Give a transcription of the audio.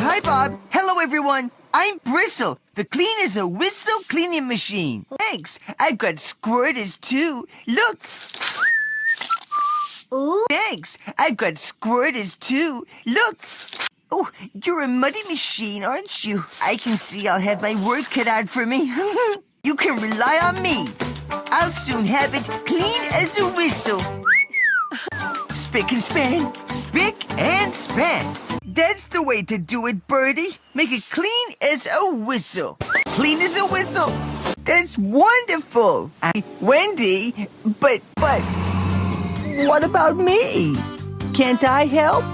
Hi, Bob. Hello, everyone. I'm Bristle, the clean as a whistle cleaning machine. Thanks. I've got squirters, too. Look. Ooh. Thanks. I've got squirters, too. Look. Oh, you're a muddy machine, aren't you? I can see I'll have my work cut out for me. You can rely on me. I'll soon have it clean as a whistle. Spick and span, spick and span. That's the way to do it, Birdie. Make it clean as a whistle. Clean as a whistle. That's wonderful. Wendy, but what about me? Can't I help?